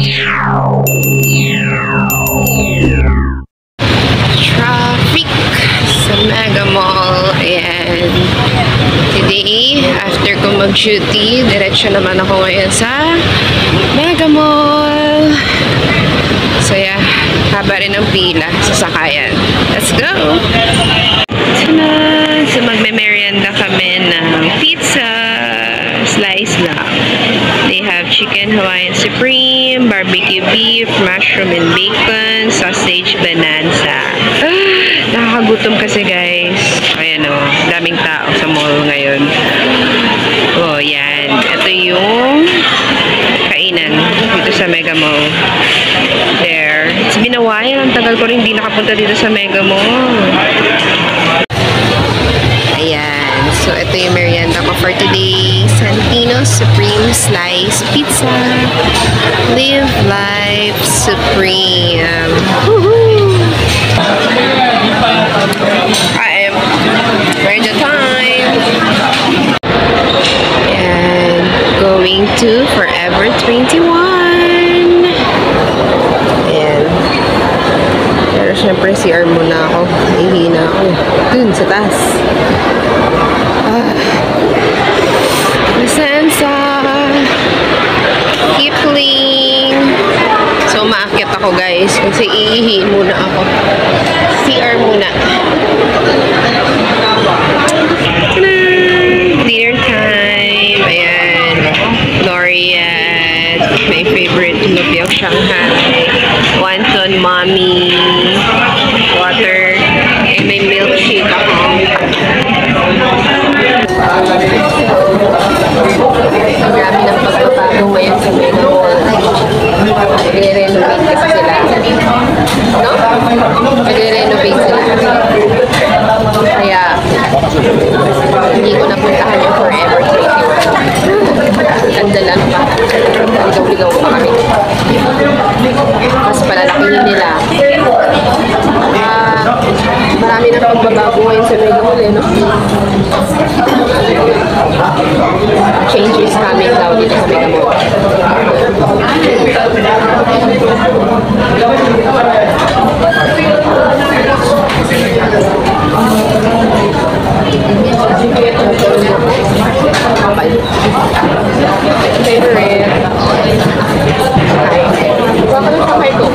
Traffic sa Mega Mall. Ayan. Today, after ko mag-duty, diretso naman ako ngayon sa Mega Mall. So yeah, haba rin ang pila sa sakayan. Let's go! Tada! So magme-merienda kami ng pizza slice lang. They have chicken Hawaiian Supreme, barbecue beef, mushroom and bacon, sausage bonanza. Nakakagutom kasi guys. Ayan o, daming tao sa mall ngayon. Oh, yan. Ito yung kainan dito sa Mega Mall. There. It's been a while. Ang tagal ko rin hindi nakapunta dito sa Mega Mall. Ayan. So, ito yung merienda ko for today. Santino's Supreme Slice Pizza. Live Life Supreme. Woohoo! I am right on time. And going to Forever 21. Ayan. Pero syempre CR muna ako. Ihina ako. Dun sa taas. Lisensa. Kipling. So, maakyat ako guys. Kasi iihi muna ako. CR muna. Dinner time. Ayan. Laureate. My favorite lumpiang Shanghai. Wonton mommy. Water. And may milkshake ako. Grabe ng pagbabago ngayon sa Mega Mall. Nagre-renovate kasi sila. No? Nagre-renovate sila. Kaya, hindi ko napuntahan yung Forever 21. Andalan pa. Ligaw-ligaw pa kami. Mas palalakihin nila. Marami na pagbabago ngayon sa Mega Mall, no? Change is coming daw dito sa Mega Mall. Favorite. Baka lang sa kayo.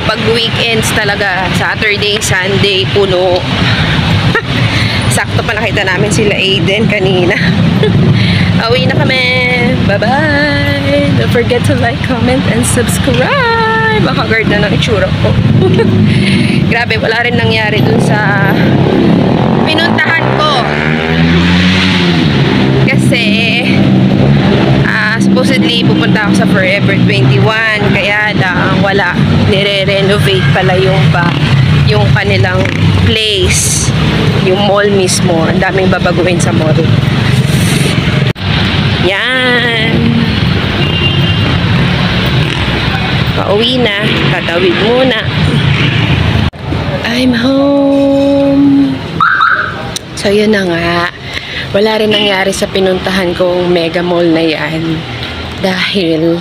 Pag weekends talaga, Saturday, Sunday, puno. Sakto pa nakita namin sila Aiden kanina. Uwi na kami. Bye-bye. Don't forget to like, comment, and subscribe. Makagard na ng itsura ko. Grabe, wala rin nangyari dun sa pinuntahan ko. Kasi supposedly pupunta ako sa Forever 21, kaya lang wala, nire-renovate pala yung kanilang place, yung mall mismo. Ang daming babaguhin sa mall. Yan, pauwi na, tatawid muna. I'm home. So yun na nga, wala rin nangyari sa pinuntahan kong Mega Mall na yan. Dahil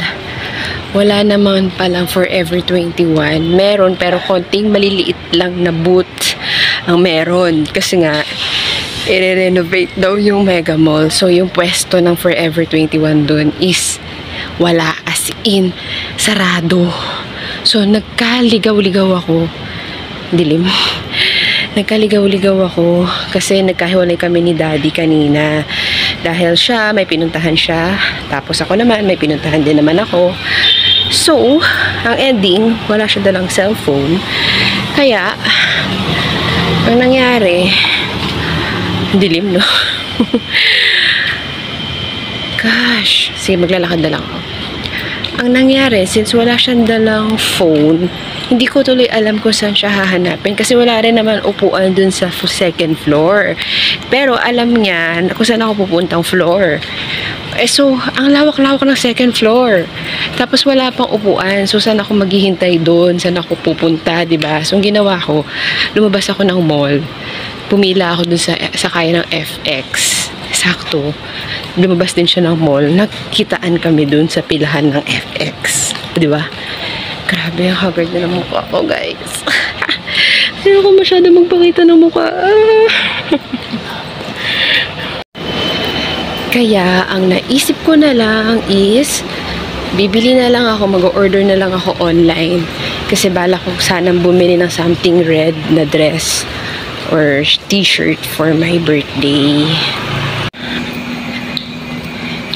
wala naman palang Forever 21. Meron pero konting maliliit lang na booth ang meron. Kasi nga, i-renovate daw yung Mega Mall. So yung pwesto ng Forever 21 dun is wala, as in sarado. So nagkaligaw-ligaw ako. Dilim. Nagkaligaw-ligaw ako kasi nagkahiwalay kami ni Daddy kanina. Dahil siya, may pinuntahan siya. Tapos ako naman, may pinuntahan din naman ako. So, ang ending, wala siya dalang cellphone. Kaya, ang nangyari, dilim, no? Gosh, sige, maglalakad na lang ako. Ang nangyari, since wala siyang dalang phone, hindi ko tuloy alam kung saan siya hahanapin kasi wala rin naman upuan dun sa second floor. Pero alam niya kung saan ako pupuntang floor. So, ang lawak-lawak ng second floor. Tapos wala pang upuan. So, saan ako maghihintay doon? Saan ako pupunta, diba? So, ang ginawa ko, lumabas ako ng mall. Pumila ako dun sa kaya ng FX. Sakto. Lumabas din siya ng mall. Nagkitaan kami dun sa pilahan ng FX. Diba? Grabe, ang haggard na ng mukha ko, guys. Hindi ako masyado magpakita ng mukha. Kaya, ang naisip ko na lang is, bibili na lang ako, mag-order na lang ako online. Kasi bala ko sanang bumili ng something red na dress or t-shirt for my birthday.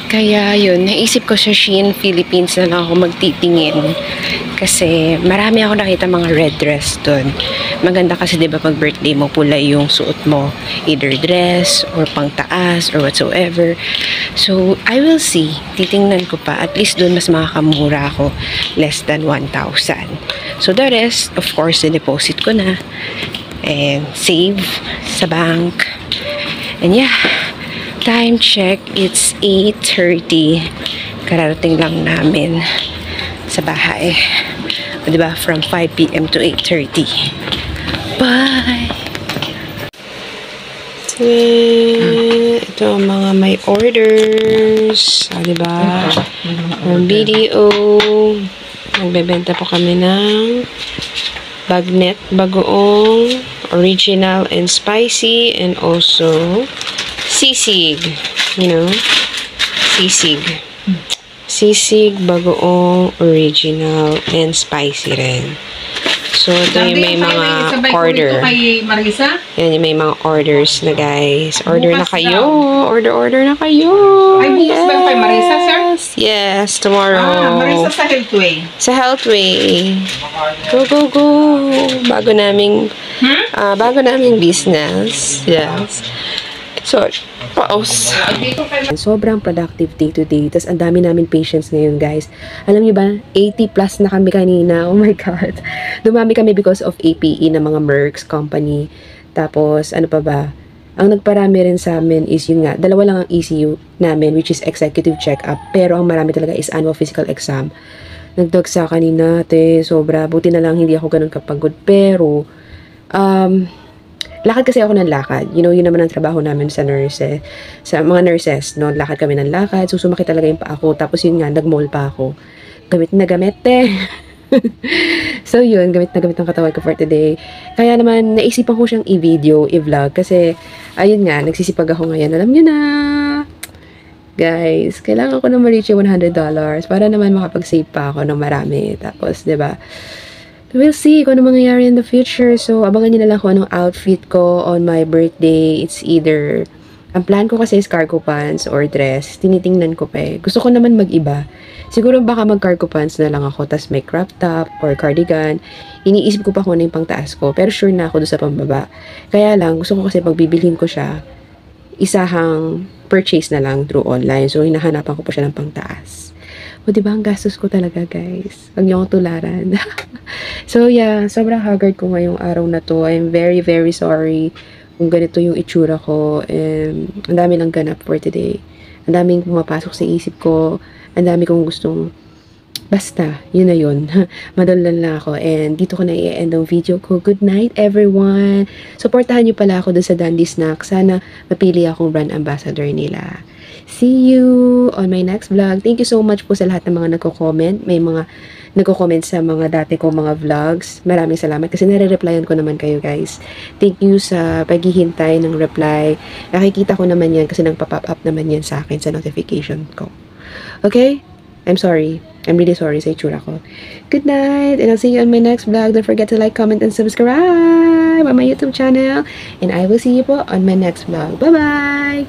Kaya yun, naisip ko sa Shein Philippines na lang ako magtitingin. Kasi marami ako nakita mga red dress dun. Maganda kasi 'di ba pag birthday mo pula yung suot mo, either dress or pangtaas or whatsoever. So I will see. Titingnan ko pa, at least dun mas makakamura ako, less than 1,000. So the rest, of course, deposit ko na and save sa bank. And yeah, time check, it's 8:30. Kararating lang namin sa bahay. O, diba? From 5 p.m. to 8:30. Bye! Ito ang mga may orders. O, diba? Ang video. Nagbebenta po kami ng bagnet, bagoong, original and spicy, and also sisig. You know? Sisig. Sisig, bagoong, original, and spicy rin. So, ito yung may mga order. Yan yung may mga orders na, guys. Order na kayo. Order na kayo. Ay, bukas ba kay Marisa, sir? Yes, tomorrow. Marisa sa Healthway. Sa Healthway. Go. Bago naming business. Yes. So, pause. Sobrang productive day to day. Tapos, ang dami namin patients ngayon, guys. Alam niyo ba, 80 plus na kami kanina. Oh my God. Dumami kami because of APE ng mga Merck's company. Tapos, ano pa ba? Ang nagparami rin sa amin is yun nga, dalawa lang ang ECU namin, which is executive check-up. Pero ang marami talaga is annual physical exam. Nagdagsa kanina, sobra. Buti na lang hindi ako ganun kapagod. Pero, lakad kasi ako ng lakad. You know, yun naman ang trabaho namin sa nurses. Sa mga nurses, no? Lakad kami ng lakad. So, sumakit talaga yung paa ko. Tapos yun nga, nag-mall pa ako. Gamit na gamit, So, yun. Gamit na gamit ang katawan ko for today. Kaya naman, naisipan ko siyang i-video, i-vlog. Kasi, ayun nga, nagsisipag ako ngayon. Alam nyo na, guys, kailangan ko na ma-reach yung $100 para naman makapag-save pa ako ng marami. Tapos, diba? We'll see kung ano mangyayari in the future. So, abangan nyo na lang kung anong outfit ko on my birthday. It's either, ang plan ko kasi is cargo pants or dress. Tinitingnan ko pa eh. Gusto ko naman mag-iba. Siguro baka mag-cargo pants na lang ako, tas may crop top or cardigan. Iniisip ko pa kung ano yung pangtaas ko. Pero sure na ako doon sa pambaba. Kaya lang, gusto ko kasi pag bibilhin ko siya, isahang purchase na lang through online. So, hinahanapan ko pa siya ng pangtaas. O, diba, ang gastos ko talaga, guys. Huwag niyo akong tularan. So, yeah, sobrang haggard ko ngayong araw na to. I'm very, very sorry kung ganito yung itsura ko. And ang dami lang ganap for today. Ang daming pumapasok sa isip ko. Ang dami kong gustong, basta, yun na yun. Madalan lang ako. And dito ko na i-end ang video ko. Good night, everyone. Supportahan niyo pala ako dun sa Dandy Snack. Sana mapili akong brand ambassador nila. See you on my next vlog. Thank you so much po sa lahat ng mga nagko-comment. May mga nagko-comment sa mga dati kong mga vlogs. Maraming salamat kasi nare-replyan ko naman kayo, guys. Thank you sa paghihintay ng reply. Nakikita ko naman yan kasi nagpa-pop up naman yan sa akin sa notification ko. Okay? I'm sorry. I'm really sorry sa itsura ko. Good night, and I'll see you on my next vlog. Don't forget to like, comment, and subscribe on my YouTube channel. And I will see you po on my next vlog. Bye-bye!